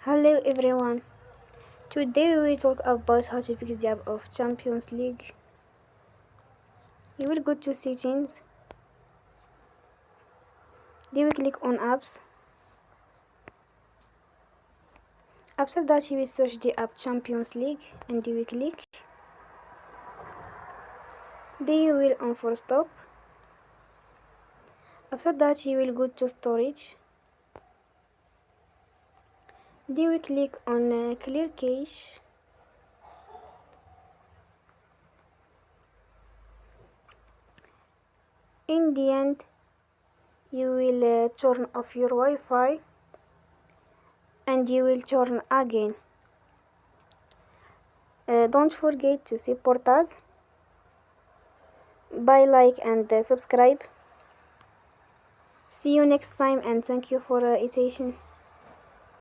Hello everyone. Today we will talk about how to fix the app of Champions League. You will go to settings. Then we click on apps. After that you will search the app Champions League and you will click. Then you will on for stop. After that you will go to storage. Then we click on clear cache. In the end you will turn off your Wi-Fi and you will turn again. Don't forget to support us by like and subscribe. See you next time and thank you for attention.